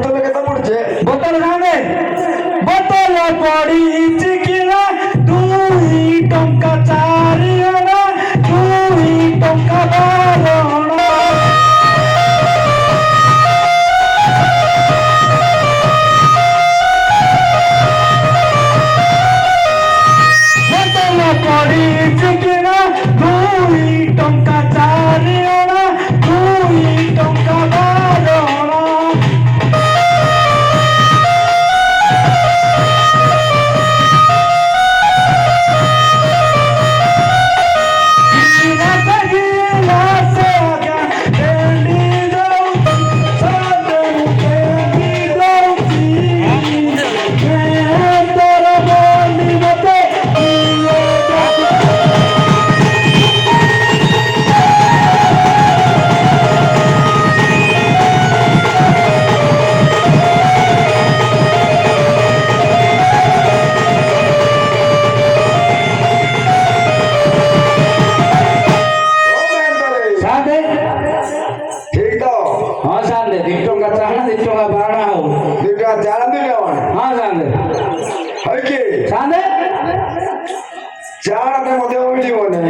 बोतल केता पडचे बोतल सांगे बोतल पड़ी किना 2 टंका 4 अना 2 टंका 12 अना बोतल पड़ी किना 2 टंका 4 अना 2 टंका 12 अना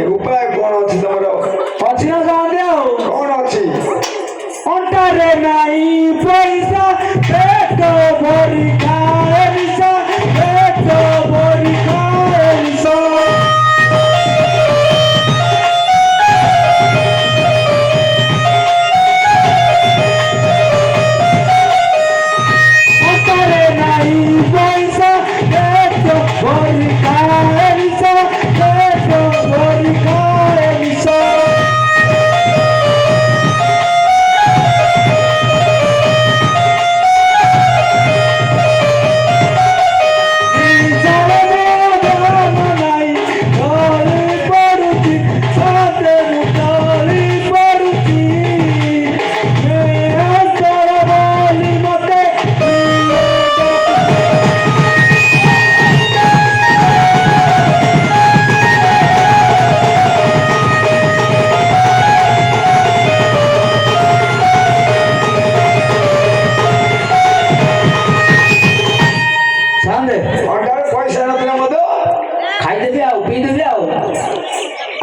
उपाय कौन अच्छी तुम अच्छी ना जाते हो कौन अच्छी अंटारे नहीं पैसा पेट भरी खाए निशा पेट भरी खाए निशा अंटारे नहीं पैसा पेट भरी खाए निशा पेट भरी खाए निशा पैसा नथिला मधु खाइदेबी आउ पीदेबी आउ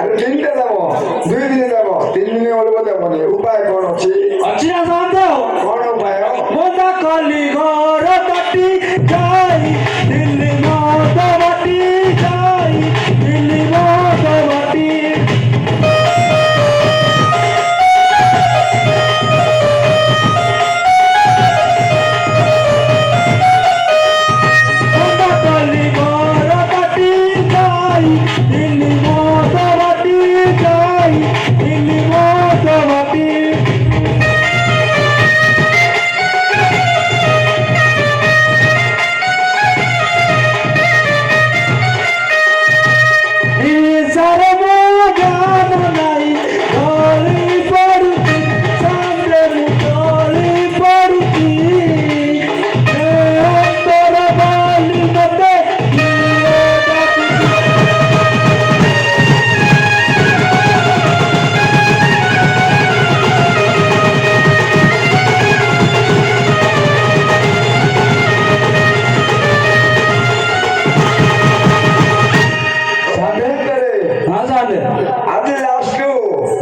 अरे 3 दिन देबो 2 दिन देबो 3 दिन बोलबो देबो उपाय कौन अच्छी अच्छी ना जानते हो कौन उपाय मोदा कली घर कटी जाई दिल्ली मोद बाटी जाई दिल्ली मोद बाटी मोदा कली घर कटी जाई दिल्ली मोद बाटी जाई दिल्ली मोद बाटी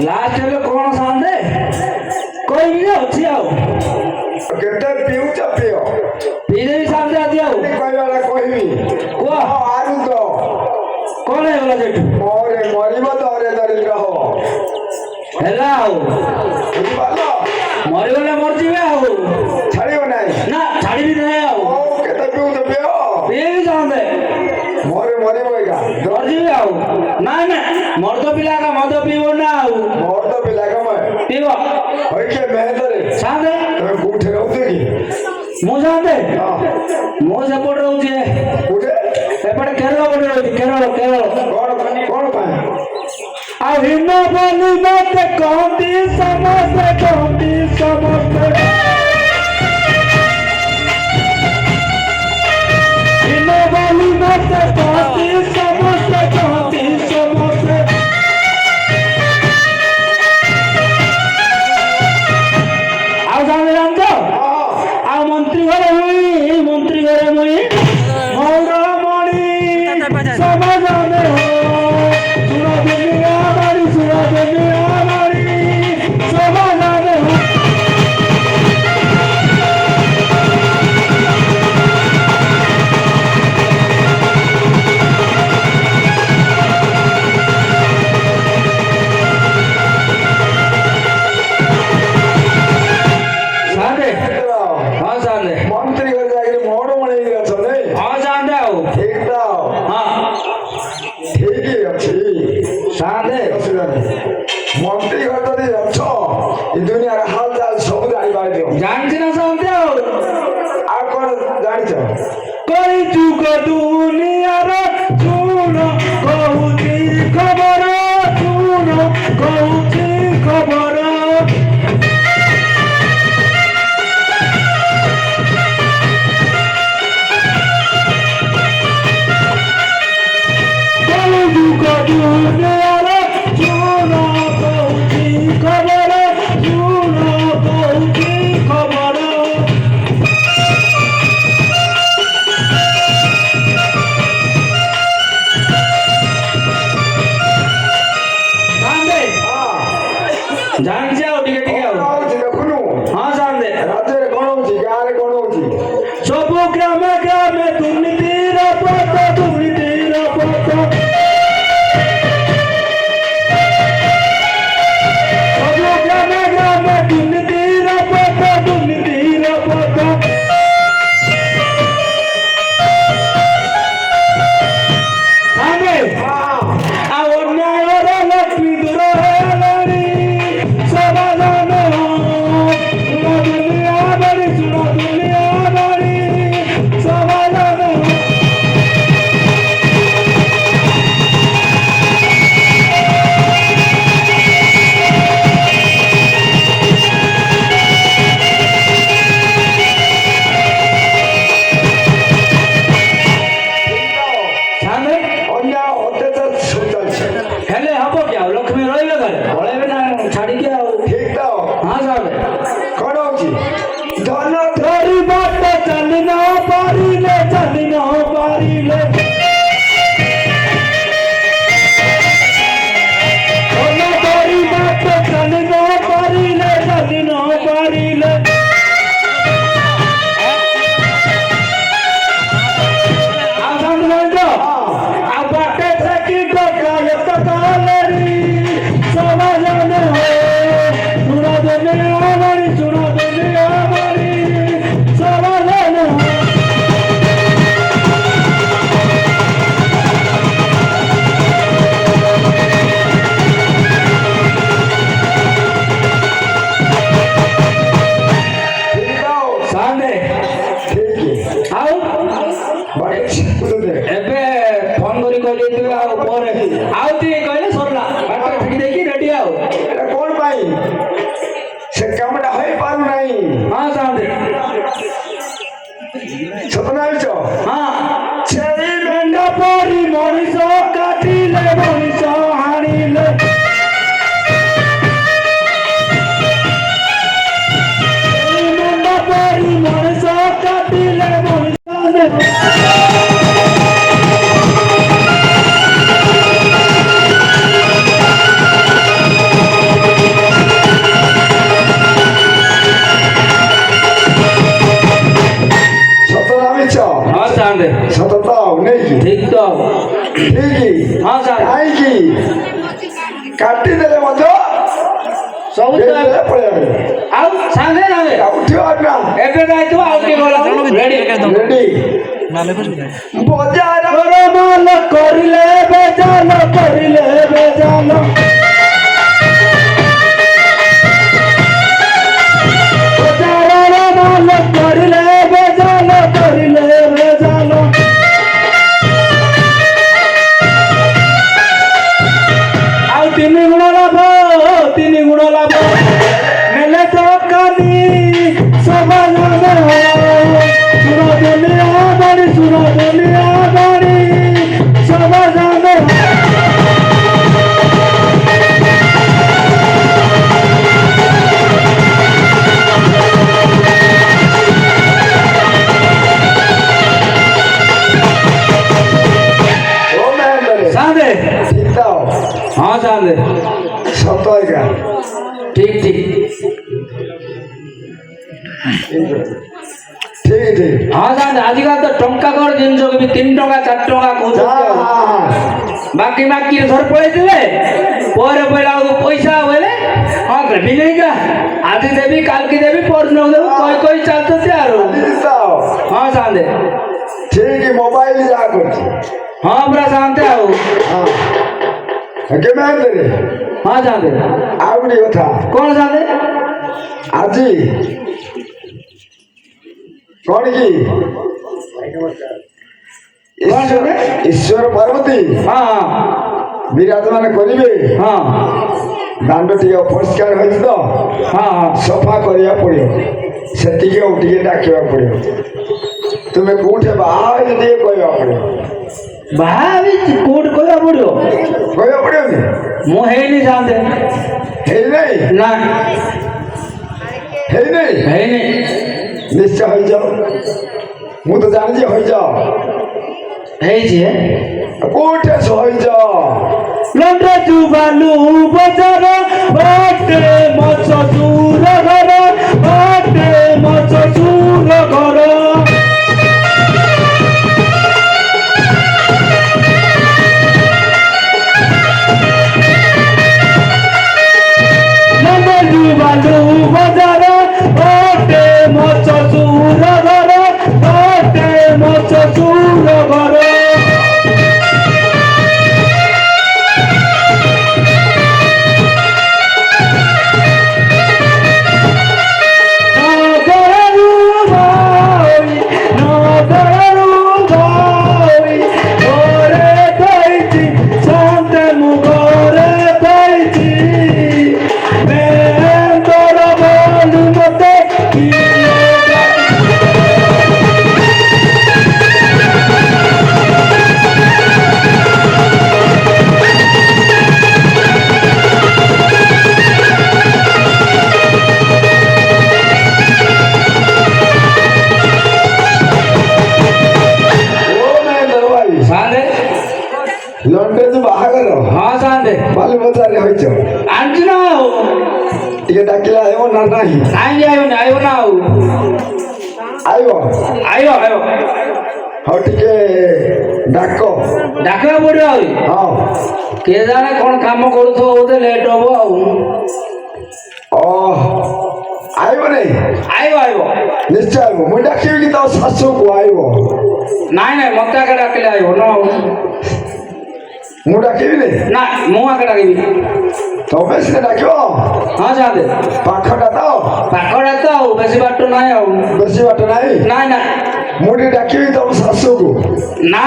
लास्ट हेले कोन सांदे कोई नहीं अछि आउ केते पिउ छ पियो पीरे भी सांदे आदि आउ कोई वाला कहबी को आरु तो कोन है वाला जेठू मोरे मरिबो तो रे दरिद्र हो हेला आउ बुझिबालो मरि गले मर जीवे आउ छाड़ियो नाही ना छाड़ी भी नहीं आउ ओ केते पिउ छ पियो पीरे भी सांदे मोरे मरिबो का मर जीवे आउ ना ना मर्द पिला का मद पीबो ना आउ मोर तो पिला का मैं पीबो होय के मेहदरे सांदे તમે કોઠે રહો છો કે मु सांदे હા मु सेपट रहू छे કોઠે सेपट केरल पटे रहू केरल केरल કોણ પાય आ हिन्ना बाली बात कहती समझ हिन्ना बाली बात कहती समझ आ जाने जानतो आ मंत्री ଜାଣିଛ କଳି ଯୁଗ ଦୁନିଆର ଶୁଣ କହୁଛି ଖବର ଶୁଣ କହୁଛି ଖବର କଳି ଯୁଗ ଦୁନିଆର ଶୁଣ କହୁଛି ଖବର ଶୁଣ କହୁଛି ଖବର ଜାଣିଛି ଆଉ ଟିକେ ଟିକେ ଆଉ କଣ ହଉଛି ଦେଖୁନୁ ହଁ ସାନ୍ତେ ରାଜ୍ୟରେ କଣ ହଉଛି ଗାଁରେ କଣ ହଉଛି ସବୁ ଗ୍ରାମେ ଗ୍ରାମେ ଦୁର୍ନୀତିର ପଥ ଦୁର୍ନୀତିର ପଥ ସବୁ ଗ୍ରାମେ ଗ୍ରାମେ ଦୁର୍ନୀତିର ପଥ ଦୁର୍ନୀତିର ପଥ ସାନ୍ତେ ଆଉ ଅନ୍ୟାୟର ଲକ୍ଷ୍ମୀ ଦୂର ହେଲାଣି ସମାଧାନ ଶୁଣ ଦୁନିଆ ବାଡ଼ି ଶୁଣ ଦୁନିଆ ବାଡ଼ି ସମାଧାନ ସାନ୍ତେ ଅନ୍ୟାୟ ଅତ୍ୟାଚାର ସବୁ ଚାଲିଛି ହେଲେ ହବ କି ଆଉ ଲକ୍ଷ୍ମୀ ରହିବେ ଘରେ ପଳେଇବେ ନା ଛାଡ଼ିକି ଆଉ ଠିକ ତ ହଁ ସାନ୍ତେ କଣ ହଉଛି ଧନ ଧରି ବାଟ ଚାଲି ନ ପାରିଲେ ଚାଲି ନ ପାରିଲେ ଧନ ଧରି ବାଟ ଚାଲି ନ ପାରିଲେ ଚାଲି ନ ପାରିଲେ ଆଉ ସାନ୍ତେ ଜାଣିଛ ଆଉ ବାଟେ ସେକି ଡକାୟତ କଲେଣି ସମାଧାନ ଶୁଣ ଦୁନିଆ ବାଡ଼ି ଶୁଣ ଦୁନିଆ ବାଡ଼ି ସମାଧାନ ଠିକ ତ ସାନ୍ତେ ଠିକ ଆଉ ବାଟ ଶିଖୁଛନ୍ତି ଏବେ ଫୋନ କରି କହିଦେଇଥିବେ ଆଉ ପରେ ଆଉ ଟିକେ କହିଲେ ସରିଲା ବାଟରେ ଫିକି ଦେଇକି ରେଡି ଆଉ ଏଟା କଣ ପାଇଁ ସେ କାମଟା ହେଇପାରୁନାହିଁ ହଁ ସାନ୍ତେ ସତ ଜାଣିଛ ହଁ ଛେଳି ମେଣ୍ଢା ପରି ମଣିଷ କାଟିଲେ ମଣିଷ ହାଣିଲେ ଛେଳି ମେଣ୍ଢା ପରି ମଣିଷ କାଟିଲେ ମଣିଷ ହାଣିଲେ ସତ ଜାଣିଛ ହଁ ସାନ୍ତେ ସତ ତ ନେଇକି ଠିକ ତ ଠିକ ହଁ ସାର୍ କାହିଁକି କାଟିଦେଲେ ମଧ୍ୟ ସବୁ ତ ଦେଇଦେଲେ ପଳେଇବେ ଆଉ ସାନ୍ତେ ସାନ୍ତେ ଉଠିବ ନା ଏବେ ଯାଇଥିବ ଆଉ ଟିକେ ଗଲା ରେଡି ରେଡି ବଜାର ମାଲ କରିଲେ ବେଜାଲ କରିଲେ ବେଜାଲ ବଜାରର ମାଲ କରିଲେ ବେଜାଲ କରିଲେ ବେଜାଲ ଆଉ ତିନି ଗୁଣ ଲାଭ ନେଲେ ଦୋକାନୀ ସମାଧାନ ଶୁଣ ଦୁନିଆ ବାଡ଼ି ଶୁଣ ଦୁନିଆ ବାଡ଼ି ସମାଧାନ ଓ ମେହେନ୍ଦରେ ସାନ୍ତେ ଠିକ ତ ହଁ ସାନ୍ତେ ସତ ଏକା ଠିକ ଠିକ ଠିକ ଠିକ ହଁ ସାନ୍ତେ ଆଜିକାଲି ତ ଟଙ୍କା କର ଜିନିଷକୁ ବି 3 ଟଙ୍କା 4 ଟଙ୍କା କହୁଛନ୍ତି ଆଉ। ବାକି ବାକିରେ ଧର ପଳେଇଥିଲେ ପରେ ପଇଲା ବେଳକୁ ପଇସା ବୋଇଲେ ହଁ ଦେବି ନାଇକା ଆଜି ଦେବି କାଲକି ଦେବି ପରଦିନ ଦେବି କହି ଚାଲୁଛନ୍ତି ଆଉ ହଁ ସାନ୍ତେ ଠିକ ମୋବାଇଲ ଯାହା କରୁଛି ହଁ ପୁରା ସାନ୍ତେ ଆଉ ହଁ କେବେ ଆଣିଲେ ହଁ ସାନ୍ତେ ଆଉ ଗୋଟେ କଥା କଣ ସାନ୍ତେ ଆଜି କଣ କି ଈଶ୍ୱର ପାର୍ବତୀ ହଁ ବିରାଜମାନ କରିବେ। ହଁ ଦାଣ୍ଡ ଟିକେ ଅପରିଷ୍କାର ହୋଇଛି ତ ହଁ ହଁ ସଫା କରିବାକୁ ପଡ଼ିବ। ସେତିକି ଆଉ ଟିକେ ଡାକିବାକୁ ପଡ଼ିବ। ତୁମେ କୋଉଠି ବାହା ହେଇଛ ଟିକେ କହିବାକୁ ପଡ଼ିବ। ବାହା ହେଇଛି କୋଉଠି କହିବାକୁ ପଡ଼ିବ? କହିବାକୁ ପଡ଼ିବନି? ମୁଁ ହେଇନି ସାନ୍ତେ। ହେଇନାହିଁ? ନା ହେଇନାହିଁ? ହେଇନି। ନିଶ୍ଚୟ ହୋଇଛ। ମୁଁ ତ ଜାଣିଛି ହୋଇଛ। ହେଇଛି କୋଉଠି ହୋଇଛ? ଲଣ୍ଡ ବାଲୁ ବଜାର ବାଟେ ମଛ ଚୁର ଘର ବାଟେ ମଛ ଚୁର ଘର ବାଲୁ ବଜାର ବାଟେ ମଛ ଚୁର ଘର ବାଟେ ମଛ ଚୁର ଘର ଲଣ୍ଡନ ବାହାଘର ହଁ ସାନ୍ତେ ବାଲି ବଜାରରେ ହୋଇଛ। ଆଣିଛୁ ନା ଆଉ ଟିକେ ଡାକିଲେ ଆଇବ ନା ନାହିଁ? କାହିଁକି ଆଇବନି? ଆଇବ ନା ଆଉ ଆଇବ? ଆଇବ ଆଇବ। ହଉ ଟିକେ ଡାକ। ଡାକିବାକୁ ପଡ଼ିବ ଆହୁରି? ହଁ। କିଏ ଜାଣେ କ'ଣ କାମ କରୁଥିବ ବୋଧେ ଲେଟ୍ ହବ ଆଉ। ଆଇବ ନାଇଁ? ଆଇବ ଆଇବ ନିଶ୍ଚୟ ଆଇବ। ମୁଁ ଡାକିବି କି ତୋ ଶାଶୁକୁ ଆଇବ? ନାଇଁ ନାଇଁ ମତେ ଆଗେ ଡାକିଲେ ଆଇବ ନ ଆଉ ମୁଁ ଡାକିବିନି? ନା ମୁଁ ଆଗେ ଡାକିବି। ତମେ ସିନା ଡାକିବ। ହଁ ସାନ୍ତେ ପାଖଟା ତ? ପାଖଟା ତ ଆଉ ବେଶୀ ବାଟ ନାହିଁ ଆଉ। ବେଶୀ ବାଟ ନାହିଁ? ନାଇଁ ନା ମୁଁ ଟିକେ ଡାକିବି ତମ ଶାଶୁକୁ। ନା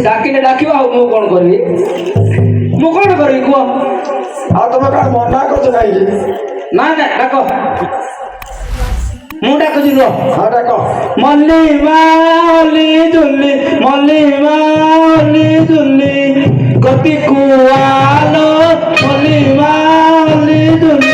ଡାକିଲେ ଡାକିବ ଆଉ ମୁଁ କ'ଣ କରିବି? ମୁଁ କ'ଣ କରିବି କୁହ? ଆଉ ତମେ କାହା ମନା କରୁଛ କାହିଁକି? ନାଇଁ ନାଇଁ ଡାକ। ମୁଁ ଡାକୁଛି ରୁହ। ହଁ ଡାକ। ମଲ୍ଲି ମାଲି ଦୁଲି ମଲ୍ଲି ମାଲି ଦୁଲି ଗତି କୁଆଲ ମଲ୍ଲି ମାଲି ଦୁଲି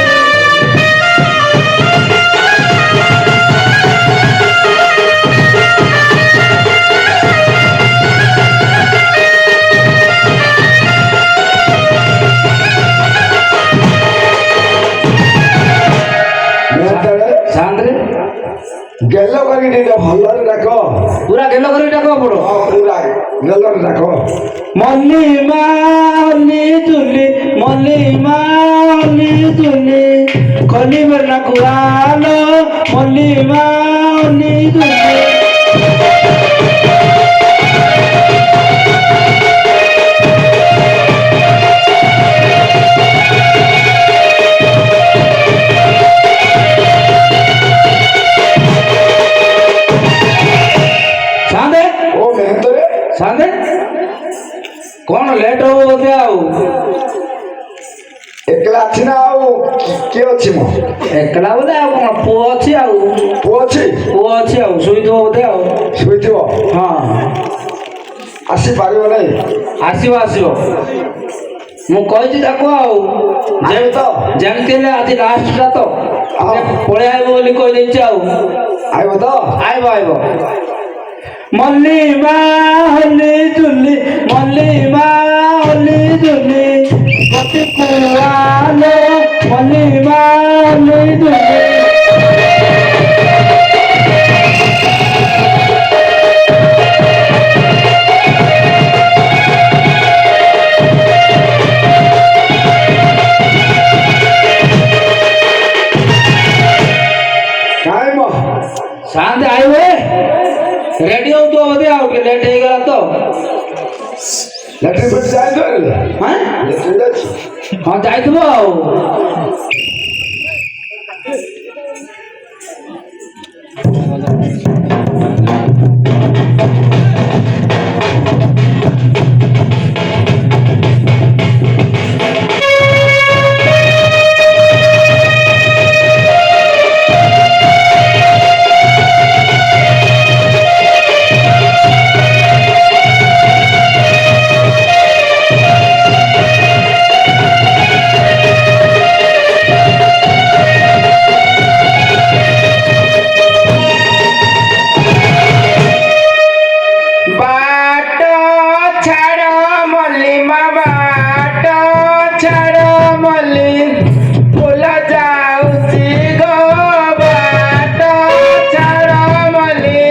ସାନ୍ତେ ଗେଲ କରିକି ଟିକେ ଭଲରେ ଡାକ। ପୁରା ଗେଲ କରିକି ଡାକ ପଡ। ପୁରା ଗେଲରେ ଡାକ। ମଲ୍ଲି ମାଲି ଦୁଲି ମଲ୍ଲି ମାଲି ଦୁଲି କଲି ମେଲା କୁଆଲ ମଲ୍ଲି ମାଲି ଦୁଲି ସାନ୍ତେ କ'ଣ ଲେଟ୍ ହବ ବୋଧେ ଆଉ? ଏକଲା ଅଛି ନା ଆଉ କିଏ ଅଛି? ମୁଁ ଏକଲା ବୋଧେ ଆଉ କ'ଣ ପୁଅ ଅଛି ଆଉ। ପୁଅ ଅଛି? ପୁଅ ଅଛି ଆଉ ଶୋଇଥିବ ବୋଧେ ଆଉ। ଶୋଇଥିବ? ହଁ ଆସିପାରିବ ନାହିଁ? ଆସିବ ଆସିବ। ମୁଁ କହିଛି ତାକୁ ଆଉ ଯେମିତି ହେଲେ ଆଜି ଲାଷ୍ଟଟା ତ ପଳେଇ ଆଇବ ବୋଲି କହିଦେଇଛି ଆଉ। ଆଇବ ତ? ଆଇବ ଆଇବ। ମଲ୍ଲି ମାଲି ଦୁଲି ମଲ୍ଲି ମାଲି ଦୁଲି ଗତି କୁଆଲ ମଲ୍ଲି ମାଲି ଦୁଲି ସାନ୍ତେ ଆଇବ ରେଡି ହଉଥିବ ବୋଧେ ଆଉ ଟିକେ ଲେଟ୍ ହେଇଗଲା ତ। ହଁ ଯାଇଥିବ ଆଉ। ବାଟ ଛାଡ଼ ମଲ୍ଲି ମା ବାଟ ଛାଡ଼ ମଲ୍ଲି ଫୁଲ ଯାଉଛି ଗୋ ବାଟ ଛାଡ଼ ମଲ୍ଲି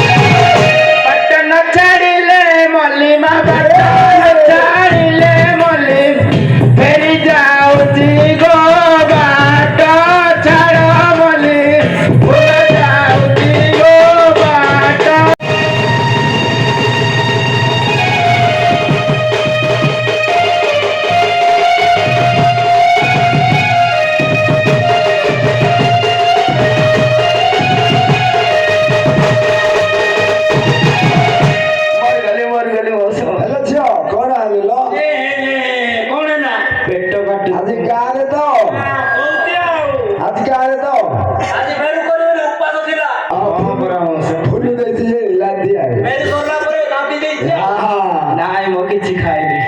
ବାଟ ନ ଛାଡ଼ିଲେ ମଲ୍ଲି ମା ବାଟ ନ ଛାଡ଼ିଲେ ମଲ୍ଲି ଫେରି ଯାଉଛି ଗୋ ବାଟ ଛାଡ଼ ମଲ୍ଲି ଫୁଲ ଯାଉଛି ଗୋ ବାଟ ମରିଗଲି ବସ ହେଲେ ଝିଅ କଣ ଆଣିଲ କଣ ହେଲା ପେଟ କାଟୁ ଆଜି ଗାଁରେ ତ ଆଜି ଗାଁରେ ତ ଆଜି ମେରୁ କରିବେନି ଉପାସ ଥିଲା ଫୁଲ ଦେଇଥିଲେ ଲାଦି ଆରେ ମେରୁ ସରିଲା ପରେ କାଟି ଦେଇଛି ନାଇଁ ମୁଁ କିଛି ଖାଇନି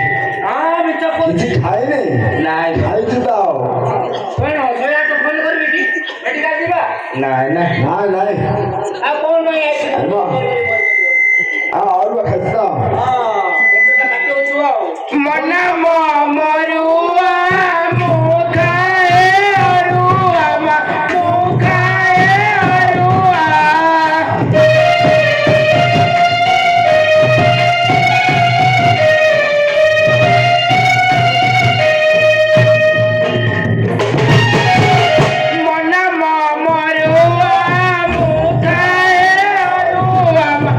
ମିଛ କହୁଛି କିଛି ଖାଇନି ନାଇଁ ଖାଇଛୁ ତ ଶୁଣ ଶହେ ଫୋନ କରିବି କି ମେଡିକାଲ ଯିବା ନାଇଁ ନାଇଁ ନାଇଁ ନାଇଁ ଆଉ କଣ ପାଇଁ ଆରେ ଅରୁଆ ଖାଇଛୁ ତ ପେଟଟା କାଟି ହଉଛୁ ଆଉ ମନ ମରୁଆ ମୁଁ ଖାଏ ଅରୁଆ ମୁଁ ଖାଏ ଅରୁଆ ମନ ମରୁଆ ମୁଁ ଖାଏ ଅରୁଆ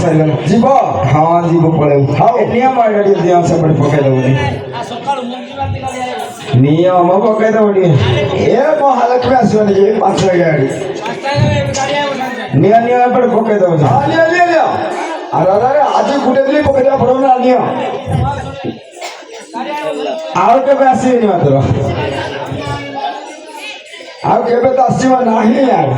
ସାରିଲାଣି ଯିବ ହଁ ଯିବ ପଳେଇବୁ ହଉ। ନିୟମ ଏଇଟା ଟିକେ ଦିଅ ସେପଟେ ପକେଇଦେବୁ ନିୟମ ପକେଇଦେବୁ ଟିକେ ଏ ମହାଲକ୍ଷ୍ମୀ ଆସିବନି କି 5 ଗାଡ଼ି ନିଅ ନିଅ ଏପଟେ ପକେଇଦେବୁ ହଁ ନିଅ ନିଅ ନିଅ ଆରେ ଆଜି ଗୋଟେ ଦିନ ପକେଇଦେବା ପଡ଼ିବ ନା ନିଅ ଆଉ କେବେ ଆସିବେନି ମାତ୍ର ଆଉ କେବେ ତ ଆସିବ ନାହିଁ ଆଉ